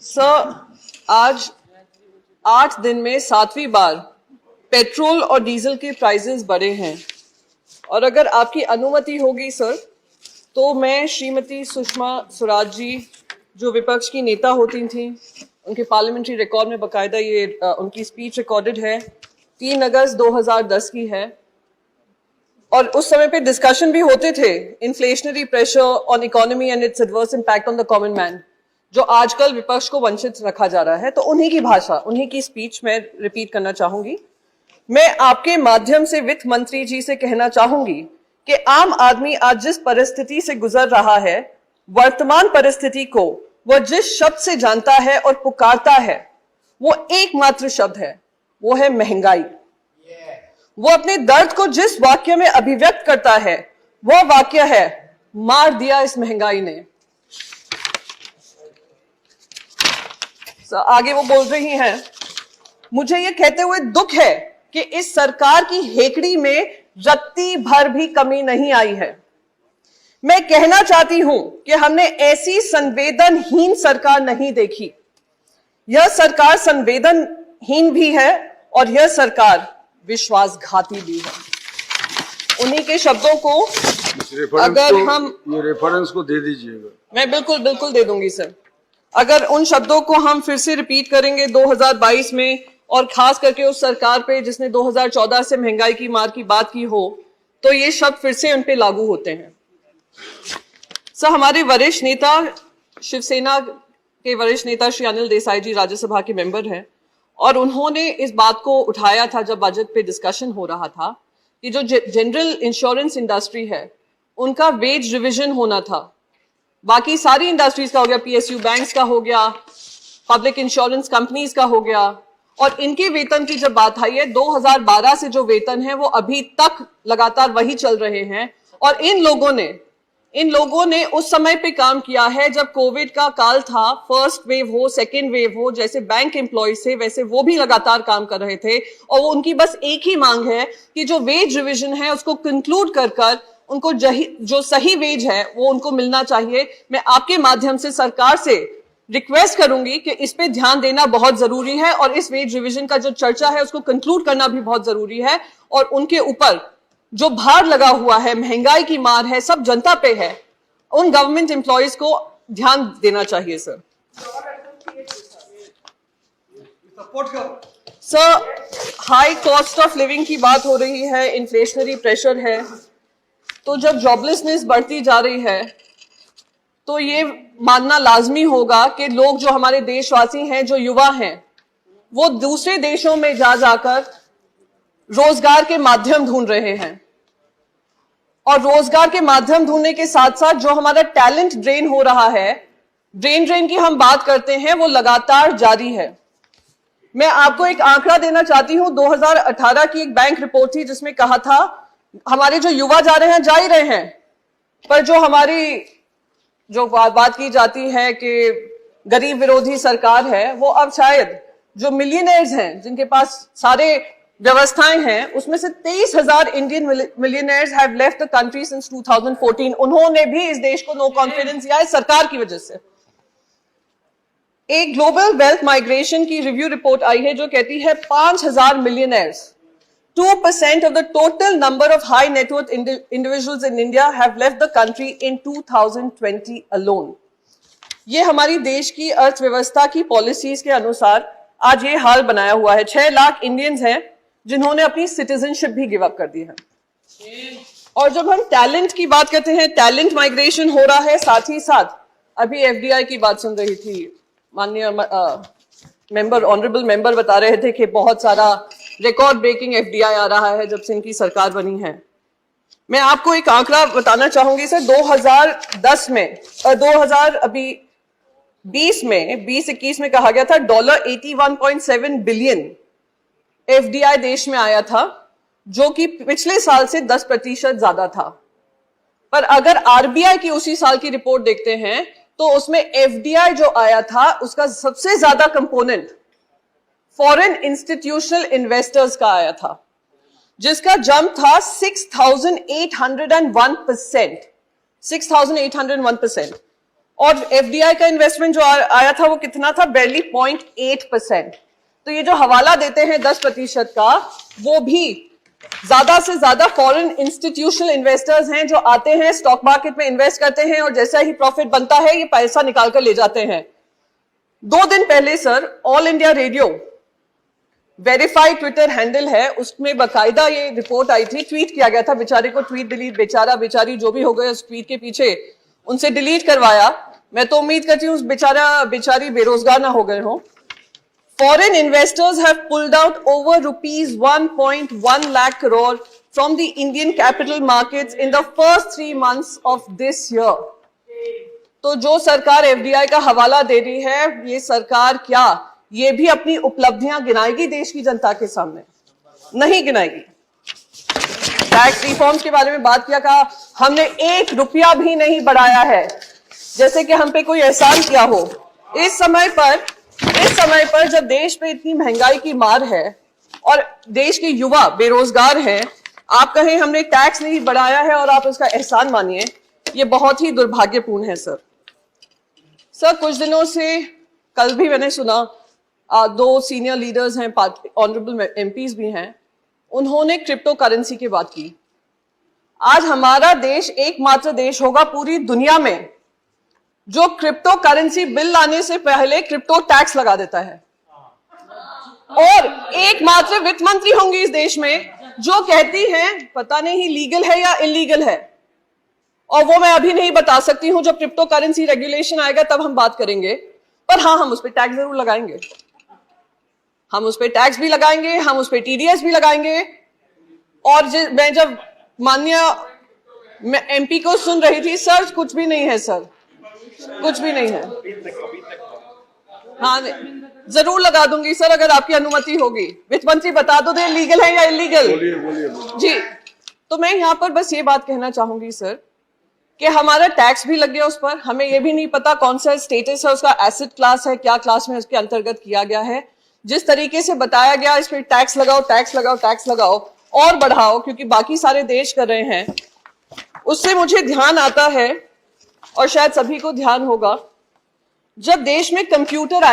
Sir, आज 8 दिन में 7वीं बार पेट्रोल और डीजल के प्राइसेस बढ़े हैं और अगर आपकी अनुमति होगी सर, तो मैं श्रीमती सुषमा स्वराज जी, जो विपक्ष की नेता होती थी, उनके पार्लियामेंट्री रिकॉर्ड में बकायदा ये उनकी स्पीच रिकॉर्डेड है, 3 अगस्त 2010 की है, और उस समय पे डिस्कशन भी होते थे inflationary pressure on economy and it's adverse impact on the common man, जो आजकल विपक्ष को वंचित रखा जा रहा है। तो उन्हीं की भाषा, उन्हीं की स्पीच मैं रिपीट करना चाहूंगी। मैं आपके माध्यम से वित्त मंत्री जी से कहना चाहूंगी कि आम आदमी आज जिस परिस्थिति से गुजर रहा है, वर्तमान परिस्थिति को वह जिस शब्द से जानता है और पुकारता है, वो एकमात्र शब्द है, वो है महंगाई। वो अपने दर्द को जिस वाक्य में अभिव्यक्त करता है, वह वाक्य है, मार दिया इस महंगाई ने। आगे वो बोल रही हैं, मुझे ये कहते हुए दुख है कि इस सरकार की हेकड़ी में रत्ती भर भी कमी नहीं आई है। मैं कहना चाहती हूं कि हमने ऐसी संवेदनहीन सरकार नहीं देखी। यह सरकार संवेदनहीन भी है और यह सरकार विश्वासघाती भी है। उन्हीं के शब्दों को अगर हम ये रेफरेंस को दे दीजिएगा। मैं बिल्कुल दे दूंगी सर। अगर उन शब्दों को हम फिर से रिपीट करेंगे 2022 में, और खास करके उस सरकार पे जिसने 2014 से महंगाई की मार की बात की हो, तो ये शब्द फिर से उन पे लागू होते हैं। सर, हमारे वरिष्ठ नेता, शिवसेना के वरिष्ठ नेता श्री अनिल देसाई जी राज्यसभा के मेंबर हैं, और उन्होंने इस बात को उठाया था जब बजट पे डिस्कशन हो रहा था कि जो जनरल इंश्योरेंस इंडस्ट्री है, उनका वेज रिविजन होना था। बाकी सारी इंडस्ट्रीज का हो गया, पीएसयू बैंक्स का हो गया, पब्लिक इंश्योरेंस कंपनीज का हो गया, और इनके वेतन की जब बात आई है, 2012 से जो वेतन है वो अभी तक लगातार वही चल रहे हैं। और इन लोगों ने उस समय पे काम किया है जब कोविड का काल था, फर्स्ट वेव हो, सेकेंड वेव हो, जैसे बैंक एम्प्लॉयज थे वैसे वो भी लगातार काम कर रहे थे, और वो उनकी बस एक ही मांग है कि जो वेज रिविजन है उसको कंक्लूड कर उनको जो सही वेज है वो उनको मिलना चाहिए। मैं आपके माध्यम से सरकार से रिक्वेस्ट करूंगी कि इस पे ध्यान देना बहुत जरूरी है, और इस वेज रिवीजन का जो चर्चा है उसको कंक्लूड करना भी बहुत जरूरी है, और उनके ऊपर जो भार लगा हुआ है, महंगाई की मार है, सब जनता पे है, उन गवर्नमेंट एम्प्लॉयज को ध्यान देना चाहिए sir. Sir, high cost of living की बात हो रही है, इन्फ्लेशनरी प्रेशर है, तो जब जॉबलेसनेस बढ़ती जा रही है तो ये मानना लाजमी होगा कि लोग, जो हमारे देशवासी हैं, जो युवा हैं, वो दूसरे देशों में जाकर रोजगार के माध्यम ढूंढ रहे हैं, और रोजगार के माध्यम ढूंढने के साथ साथ जो हमारा टैलेंट ड्रेन हो रहा है, ब्रेन ड्रेन की हम बात करते हैं, वो लगातार जारी है। मैं आपको एक आंकड़ा देना चाहती हूं, 2018 की एक बैंक रिपोर्ट थी जिसमें कहा था हमारे जो युवा जा रहे हैं, जा ही रहे हैं, पर जो हमारी जो बात की जाती है कि गरीब विरोधी सरकार है, वो अब शायद जो मिलियनेयर्स हैं, जिनके पास सारे व्यवस्थाएं हैं, उसमें से 23,000 Indian millionaires have left the country since 2014। उन्होंने भी इस देश को नो कॉन्फिडेंस दिया है सरकार की वजह से। एक ग्लोबल वेल्थ माइग्रेशन की रिव्यू रिपोर्ट आई है जो कहती है 5,000 millionaires, 2% of the total number of high net worth individuals in India have left the country in 2020 alone. ये हमारी देश की अर्थव्यवस्था की पॉलिसीज के अनुसार आज ये हाल बनाया हुआ है। 6 लाख इंडियंस हैं जिन्होंने अपनी सिटीजनशिप भी गिव अप कर दी है। और जब हम टैलेंट की बात करते हैं, टैलेंट माइग्रेशन हो रहा है, साथ ही साथ अभी एफडीआई की बात सुन रही थी, माननीय मेंबर, ऑनरेबल मेंबर बता रहे थे कि बहुत सारा रिकॉर्ड ब्रेकिंग एफडीआई आ रहा है जब से इनकी सरकार बनी है। मैं आपको एक आंकड़ा बताना चाहूंगी सर, 2010 में 2020-21 में कहा गया था $81.7 बिलियन एफडीआई देश में आया था, जो कि पिछले साल से 10% ज्यादा था। पर अगर आरबीआई की उसी साल की रिपोर्ट देखते हैं तो उसमें एफडीआई जो आया था उसका सबसे ज्यादा कंपोनेंट फॉरेन इंस्टीट्यूशनल इन्वेस्टर्स का आया था, जिसका जंप था 6,801%। और एफडीआई का इन्वेस्टमेंट जो आया था वो कितना था, barely 0.8%। तो ये जो हवाला देते हैं 10% का, वो भी ज्यादा से ज्यादा फॉरेन इंस्टीट्यूशनल इन्वेस्टर्स हैं जो आते हैं, स्टॉक मार्केट में इन्वेस्ट करते हैं और जैसा ही प्रॉफिट बनता है ये पैसा निकाल कर ले जाते हैं। 2 दिन पहले sir, all India radio verified Twitter handle है, उसमें बकायदा ये रिपोर्ट आई थी, ट्वीट किया गया था, बेचारे को ट्वीट डिलीट, बेचारा बेचारी जो भी हो गए उस ट्वीट के पीछे, उनसे डिलीट करवाया। मैं तो उम्मीद करती हूँ उस बेचारी बेरोजगार ना हो गए हो। Foreign investors have pulled out over rupees 1.1 lakh crore from the Indian capital markets in the first 3 months of this year. तो जो सरकार एफडीआई का हवाला दे रही है, ये सरकार क्या ये भी अपनी उपलब्धियां गिनाएगी देश की जनता के सामने? नहीं गिनाएगी। टैक्स रिफॉर्म्स के बारे में बात किया, कहा हमने 1 रुपया भी नहीं बढ़ाया है, जैसे कि हम पे कोई एहसान किया हो। इस समय पर जब देश पे इतनी महंगाई की मार है और देश के युवा बेरोजगार हैं, आप कहें हमने टैक्स नहीं बढ़ाया है और आप इसका एहसान मानिए, ये बहुत ही दुर्भाग्यपूर्ण है सर। कुछ दिनों से, कल भी मैंने सुना, 2 सीनियर लीडर्स हैं, ऑनरेबल एमपीज भी हैं, उन्होंने क्रिप्टो करेंसी की बात की। आज हमारा देश एकमात्र देश होगा पूरी दुनिया में जो क्रिप्टो करेंसी बिल लाने से पहले क्रिप्टो टैक्स लगा देता है, और एकमात्र वित्त मंत्री होंगी इस देश में जो कहती हैं पता नहीं लीगल है या इलीगल है, और वो मैं अभी नहीं बता सकती हूं, जब क्रिप्टो करेंसी रेगुलेशन आएगा तब हम बात करेंगे। पर हाँ, हम उस पर टैक्स जरूर लगाएंगे, हम उस पर टैक्स भी लगाएंगे, हम उस पर टीडीएस भी लगाएंगे। और मैं जब माननीय एमपी को सुन रही थी, सर कुछ भी नहीं है, सर कुछ भी नहीं है। हाँ, जरूर लगा दूंगी सर अगर आपकी अनुमति होगी। वित्त मंत्री बता दो दे लीगल है या इलीगल। जी, तो मैं यहाँ पर बस ये बात कहना चाहूंगी सर कि हमारा टैक्स भी लग गया उस पर, हमें ये भी नहीं पता कौन सा स्टेटस है उसका, एसेट क्लास है, क्या क्लास में उसके अंतर्गत किया गया है। जिस तरीके से बताया गया इस पर टैक्स लगाओ, टैक्स लगाओ, टैक्स लगाओ और बढ़ाओ, क्योंकि बाकी सारे देश कर रहे हैं, उससे मुझे ध्यान आता है, और शायद सभी को ध्यान होगा, जब देश में कंप्यूटर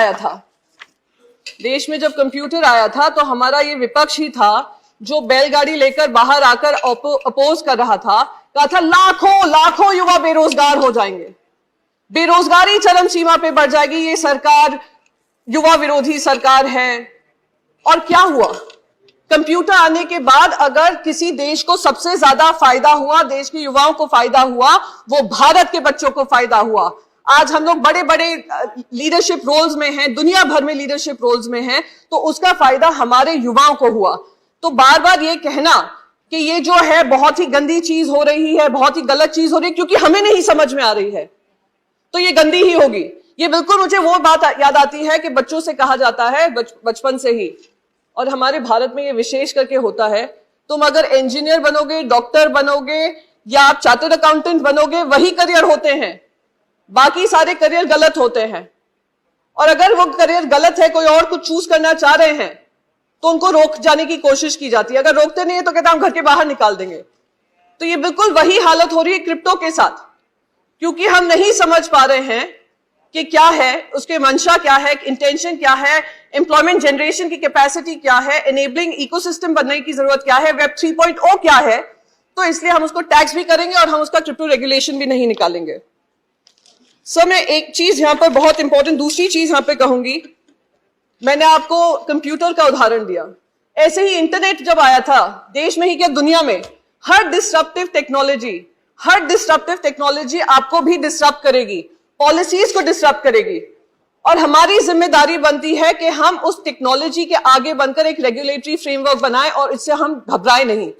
आया था, तो हमारा ये विपक्ष ही था जो बैलगाड़ी लेकर बाहर आकर अपोज कर रहा था, कहा था लाखों युवा बेरोजगार हो जाएंगे, बेरोजगारी चरम सीमा पे बढ़ जाएगी, ये सरकार युवा विरोधी सरकार है। और क्या हुआ? कंप्यूटर आने के बाद अगर किसी देश को सबसे ज्यादा फायदा हुआ, देश के युवाओं को फायदा हुआ, वो भारत के बच्चों को फायदा हुआ। आज हम लोग बड़े बड़े लीडरशिप रोल्स में हैं, दुनिया भर में लीडरशिप रोल्स में हैं, तो उसका फायदा हमारे युवाओं को हुआ। तो बार बार ये कहना कि ये जो है बहुत ही गंदी चीज हो रही है, बहुत ही गलत चीज हो रही है, क्योंकि हमें नहीं समझ में आ रही है तो ये गंदी ही होगी। ये बिल्कुल मुझे वो बात याद आती है कि बच्चों से कहा जाता है बचपन से ही, और हमारे भारत में ये विशेष करके होता है, तुम अगर इंजीनियर बनोगे, डॉक्टर बनोगे या आप चार्टर्ड अकाउंटेंट बनोगे, वही करियर होते हैं, बाकी सारे करियर गलत होते हैं। और अगर वो करियर गलत है, कोई और कुछ चूज करना चाह रहे हैं, तो उनको रोक जाने की कोशिश की जाती है। अगर रोकते नहीं है तो कहते हैं हम घर के बाहर निकाल देंगे। तो ये बिल्कुल वही हालत हो रही है क्रिप्टो के साथ, क्योंकि हम नहीं समझ पा रहे हैं कि क्या है, उसके मंशा क्या है, इंटेंशन क्या है, एम्प्लॉयमेंट जनरेशन की कैपेसिटी क्या है, एनेबलिंग इकोसिस्टम बनने की जरूरत क्या है, वेब 3.0 क्या है। तो इसलिए हम उसको टैक्स भी करेंगे और हम उसका क्रिप्टो रेगुलेशन भी नहीं निकालेंगे। सर मैं एक चीज यहां पर बहुत इंपॉर्टेंट, दूसरी चीज यहां पे कहूंगी, मैंने आपको कंप्यूटर का उदाहरण दिया, ऐसे ही इंटरनेट जब आया था, देश में ही क्या दुनिया में, हर डिस्ट्रप्टिव टेक्नोलॉजी आपको भी डिस्टर्ब करेगी, पॉलिसीज को डिस्टर्ब करेगी, और हमारी जिम्मेदारी बनती है कि हम उस टेक्नोलॉजी के आगे बनकर एक रेगुलेटरी फ्रेमवर्क बनाएं और इससे हम घबराएं नहीं।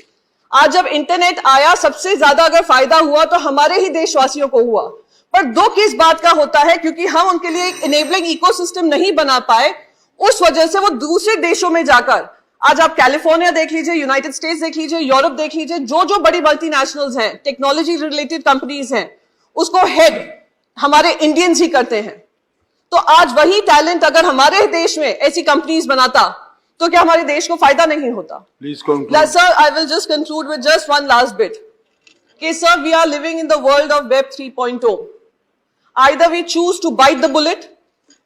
आज जब इंटरनेट आया, सबसे ज्यादा अगर फायदा हुआ तो हमारे ही देशवासियों को हुआ, पर दुख इस बात का होता है क्योंकि हम उनके लिए एक इनेबलिंग इकोसिस्टम नहीं बना पाए, उस वजह से वो दूसरे देशों में जाकर, आज आप कैलिफोर्निया देख लीजिए, यूनाइटेड स्टेट्स देख लीजिए, यूरोप देख लीजिए, जो बड़ी मल्टीनेशनल्स हैं, टेक्नोलॉजी रिलेटेड कंपनीज हैं, उसको हेड हमारे इंडियंस ही करते हैं। तो आज वही टैलेंट अगर हमारे देश में ऐसी कंपनीज बनाता तो क्या हमारे देश को फायदा नहीं होता? Sir I will just conclude with just one last bit कि sir we are living in the world of web 3.0। Either we choose to bite the bullet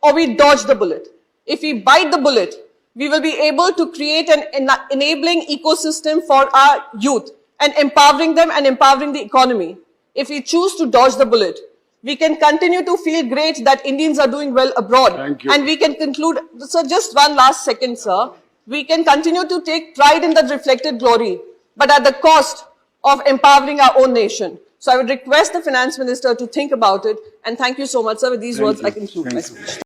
or we dodge the bullet. If we bite the bullet, we will be able to create an enabling ecosystem for our youth and empowering them and empowering the economy. If we choose to dodge the bullet, we can continue to feel great that Indians are doing well abroad. Thank you. And we can conclude, sir, just one last second, sir. We can continue to take pride in that reflected glory, but at the cost of empowering our own nation. So I would request the Finance Minister to think about it. And thank you so much, sir. With these words, I conclude my speech.